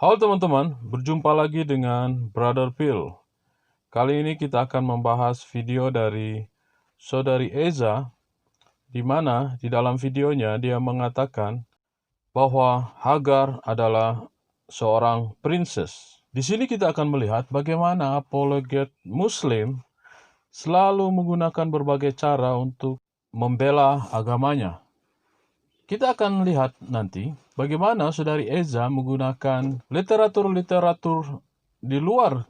Halo teman-teman, berjumpa lagi dengan Brother Phil. Kali ini kita akan membahas video dari Saudari Eza, di mana di dalam videonya dia mengatakan bahwa Hagar adalah seorang princess. Di sini kita akan melihat bagaimana apologet Muslim selalu menggunakan berbagai cara untuk membela agamanya. Kita akan lihat nanti bagaimana Saudari Eza menggunakan literatur-literatur di luar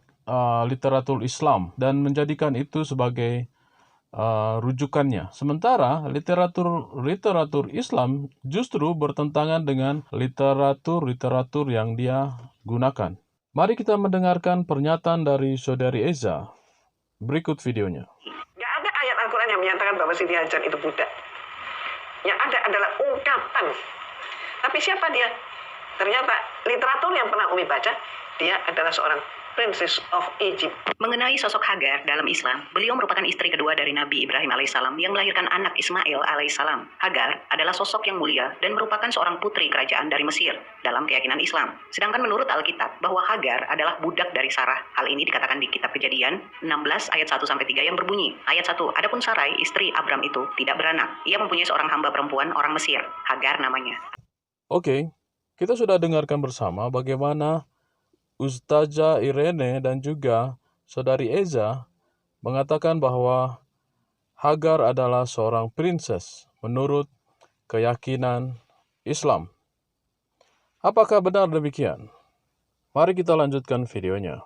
literatur Islam dan menjadikan itu sebagai rujukannya. Sementara literatur Islam justru bertentangan dengan literatur yang dia gunakan. Mari kita mendengarkan pernyataan dari Saudari Eza. Berikut videonya. Nggak ada ayat Al-Quran yang menyatakan bahwa Siti Hajar itu budak. Yang ada adalah ungkapan. Tapi siapa dia? Ternyata literatur yang pernah Umi baca, dia adalah seorang Princess of Egypt. Mengenai sosok Hagar dalam Islam, beliau merupakan istri kedua dari Nabi Ibrahim alaihissalam yang melahirkan anak Ismail alaihissalam. Hagar adalah sosok yang mulia dan merupakan seorang putri kerajaan dari Mesir dalam keyakinan Islam. Sedangkan menurut Alkitab bahwa Hagar adalah budak dari Sarah. Hal ini dikatakan di kitab Kejadian 16 ayat 1-3 yang berbunyi. Ayat 1, adapun Sarai istri Abram itu tidak beranak. Ia mempunyai seorang hamba perempuan orang Mesir, Hagar namanya. Oke, kita sudah dengarkan bersama bagaimana Ustazah Irene dan juga Saudari Eza mengatakan bahwa Hagar adalah seorang princess menurut keyakinan Islam. Apakah benar demikian? Mari kita lanjutkan videonya.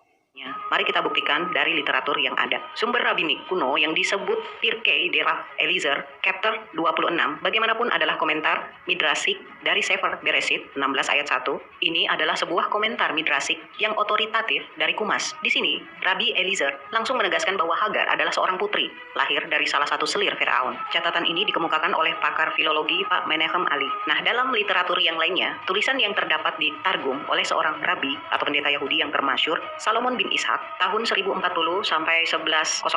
Mari kita buktikan dari literatur yang ada. Sumber rabbinik kuno yang disebut Pirkei de Rav Eliezer, chapter 26, bagaimanapun adalah komentar midrasik dari Sefer Beresit 16 ayat 1. Ini adalah sebuah komentar midrasik yang otoritatif dari Kumas. Di sini, Rabbi Eliezer langsung menegaskan bahwa Hagar adalah seorang putri, lahir dari salah satu selir Firaun. Catatan ini dikemukakan oleh pakar filologi Pak Menachem Ali. Nah, dalam literatur yang lainnya, tulisan yang terdapat di Targum oleh seorang rabbi atau pendeta Yahudi yang termasyhur, Salomon bin Ishak, tahun 1040 sampai 1105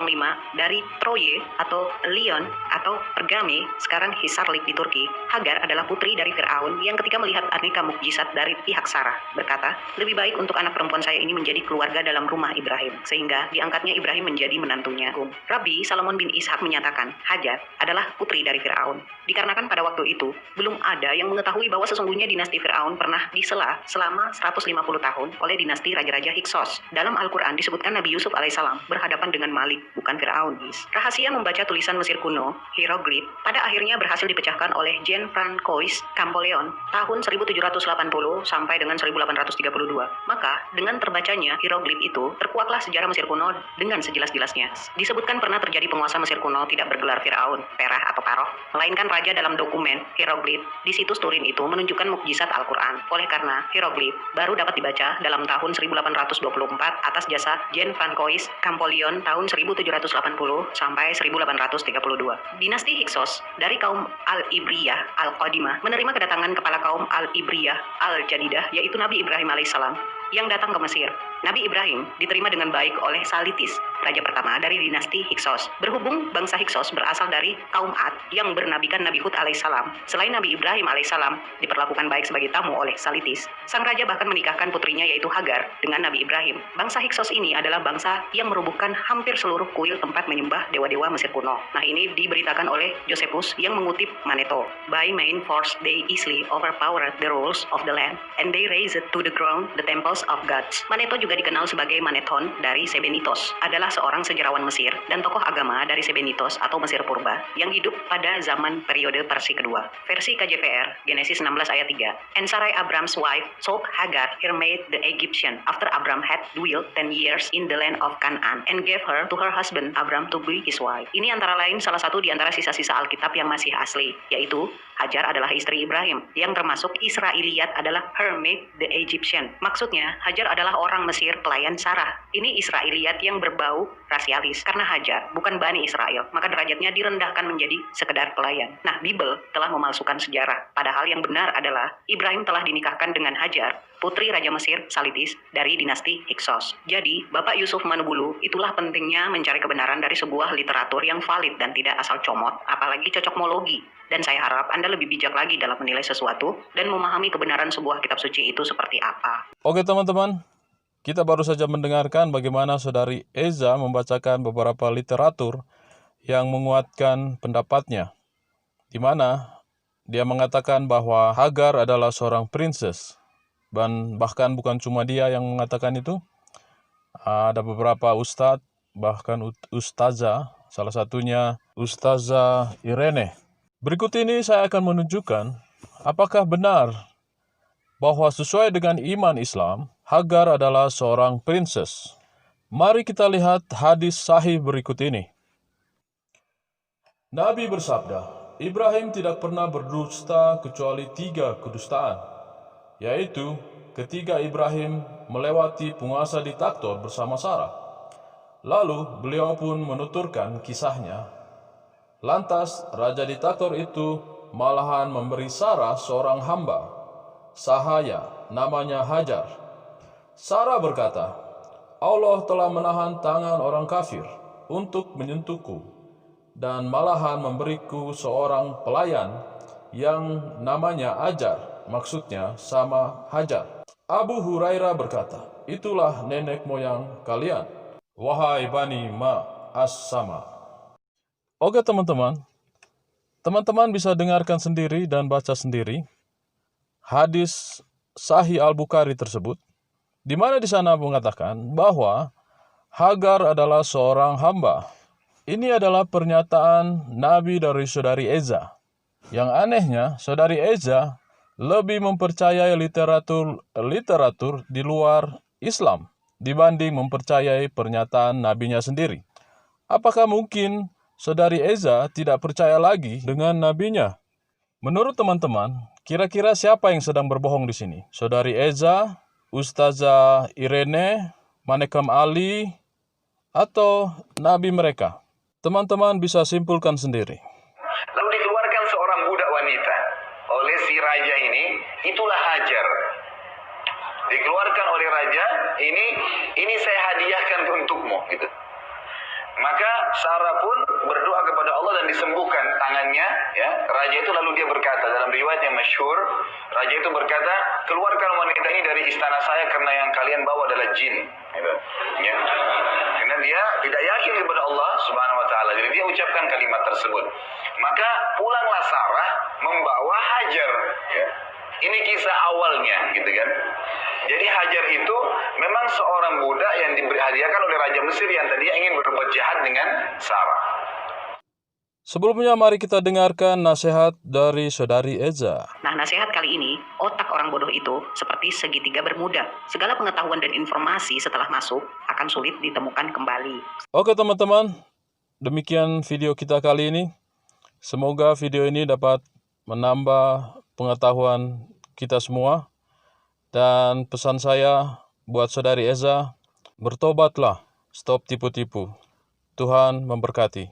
dari Troye atau Lyon atau Pergame, sekarang Hisarlik di Turki. Hagar adalah putri dari Firaun yang ketika melihat aneka mukjizat dari pihak Sarah berkata, lebih baik untuk anak perempuan saya ini menjadi keluarga dalam rumah Ibrahim, sehingga diangkatnya Ibrahim menjadi menantunya. Rabbi Salomon bin Ishak menyatakan Hajar adalah putri dari Firaun, dikarenakan pada waktu itu belum ada yang mengetahui bahwa sesungguhnya dinasti Firaun pernah disela selama 150 tahun oleh dinasti Raja-Raja Hyksos. Dalam Al-Quran disebutkan Nabi Yusuf alaihissalam berhadapan dengan Malik, bukan Firaun. Rahasia membaca tulisan Mesir kuno, hieroglif, pada akhirnya berhasil dipecahkan oleh Jean-Francois Champollion tahun 1780 sampai dengan 1832. Maka, dengan terbacanya hieroglif itu, terkuaklah sejarah Mesir kuno dengan sejelas-jelasnya. Disebutkan pernah terjadi penguasa Mesir kuno tidak bergelar Firaun, Perah atau Paroh, melainkan raja dalam dokumen hieroglif di situs Turin itu menunjukkan mukjizat Al-Quran. Oleh karena hieroglif baru dapat dibaca dalam tahun 1824 atas jasa Jean-Francois Champollion tahun 1780 sampai 1832. Dinasti Hyksos dari kaum Al-Ibriyah Al-Qadimah menerima kedatangan kepala kaum Al-Ibriyah Al-Jadidah, yaitu Nabi Ibrahim alaihissalam yang datang ke Mesir. Nabi Ibrahim diterima dengan baik oleh Salitis, raja pertama dari dinasti Hyksos. Berhubung bangsa Hyksos berasal dari kaum Ad yang bernabikan Nabi Hud alaihissalam, selain Nabi Ibrahim alaihissalam diperlakukan baik sebagai tamu oleh Salitis, sang raja bahkan menikahkan putrinya yaitu Hagar dengan Nabi Ibrahim. Bangsa Hyksos ini adalah bangsa yang merubuhkan hampir seluruh kuil tempat menyembah dewa-dewa Mesir kuno. Nah, ini diberitakan oleh Josephus yang mengutip Manetho. By main force they easily overpowered the rules of the land and they razed to the ground the temples of gods. Manetho juga dikenal sebagai Manethon dari Sebenitos, adalah seorang sejarawan Mesir dan tokoh agama dari Sebenitos atau Mesir Purba yang hidup pada zaman periode Persia kedua. Versi KJVR, Genesis 16 ayat 3. And Sarai Abram's wife sold Hagar, her maid the Egyptian, after Abram had dwelt 10 years in the land of Canaan and gave her to her husband Abram to be his wife. Ini antara lain salah satu di antara sisa-sisa Alkitab yang masih asli, yaitu Hajar adalah istri Ibrahim, yang termasuk Israiliyat adalah her maid the Egyptian. Maksudnya, Hajar adalah orang Mesir pelayan Sarah. Ini Israiliyat yang berbau rasialis, karena Hajar bukan Bani Israel, maka derajatnya direndahkan menjadi sekedar pelayan. Nah, Bible telah memalsukan sejarah, padahal yang benar adalah Ibrahim telah dinikahkan dengan Hajar, putri Raja Mesir Salitis dari dinasti Hyksos. Jadi, Bapak Yusuf Manubulu, itulah pentingnya mencari kebenaran dari sebuah literatur yang valid dan tidak asal comot, apalagi cocokmologi. Dan saya harap Anda lebih bijak lagi dalam menilai sesuatu dan memahami kebenaran sebuah kitab suci itu seperti apa. Oke teman-teman, kita baru saja mendengarkan bagaimana Saudari Eza membacakan beberapa literatur yang menguatkan pendapatnya, di mana dia mengatakan bahwa Hagar adalah seorang princess. Dan bahkan bukan cuma dia yang mengatakan itu, ada beberapa ustadz, bahkan ustazah, salah satunya Ustazah Irene. Berikut ini saya akan menunjukkan apakah benar bahwa sesuai dengan iman Islam, Hagar adalah seorang princess. Mari kita lihat hadis sahih berikut ini. Nabi bersabda, Ibrahim tidak pernah berdusta kecuali 3 kedustaan, yaitu ketika Ibrahim melewati penguasa diktator bersama Sarah. Lalu beliau pun menuturkan kisahnya. Lantas raja diktator itu malahan memberi Sarah seorang hamba, sahaya, namanya Hajar. Sarah berkata, Allah telah menahan tangan orang kafir untuk menyentuhku, dan malahan memberiku seorang pelayan yang namanya Ajar, maksudnya sama Hajar. Abu Hurairah berkata, itulah nenek moyang kalian, wahai Bani As-Sama. Oke teman-teman bisa dengarkan sendiri dan baca sendiri hadis Sahih Al-Bukhari tersebut, di mana di sana mengatakan bahwa Hagar adalah seorang hamba. Ini adalah pernyataan Nabi dari Saudari Eza. Yang anehnya, Saudari Eza lebih mempercayai literatur di luar Islam dibanding mempercayai pernyataan nabinya sendiri. Apakah mungkin Saudari Eza tidak percaya lagi dengan nabinya? Menurut teman-teman, kira-kira siapa yang sedang berbohong di sini? Saudari Eza, Ustazah Irene, Manekam Ali, atau nabi mereka? Teman-teman bisa simpulkan sendiri. Lalu dikeluarkan seorang budak wanita oleh si raja ini, itulah Hajar. Dikeluarkan oleh raja, ini saya hadiahkan untukmu, gitu. Maka Sarah pun berdoa kepada Allah dan disembuhkan tangannya, ya. Raja itu lalu dia berkata, dalam riwayat yang masyhur, raja itu berkata, keluarkan wanita ini dari istana saya karena yang kalian bawa adalah jin, gitu. Ya. Karena dia tidak yakin kepada Allah Subhanahu wa taala. Jadi dia ucapkan kalimat tersebut. Maka pulanglah Sarah membawa Hajar, ya. Ini kisah awalnya, gitu kan. Jadi Hajar itu memang seorang budak yang dihadiahkan oleh Raja Mesir yang tadinya ingin berbuat jahat dengan Sarah. Sebelumnya mari kita dengarkan nasihat dari Saudari Eza. Nah, nasihat kali ini, otak orang bodoh itu seperti segitiga bermuda. Segala pengetahuan dan informasi setelah masuk akan sulit ditemukan kembali. Oke teman-teman, demikian video kita kali ini. Semoga video ini dapat menambah pengetahuan kita semua. Dan pesan saya buat Saudari Eza, bertobatlah, stop tipu-tipu. Tuhan memberkati.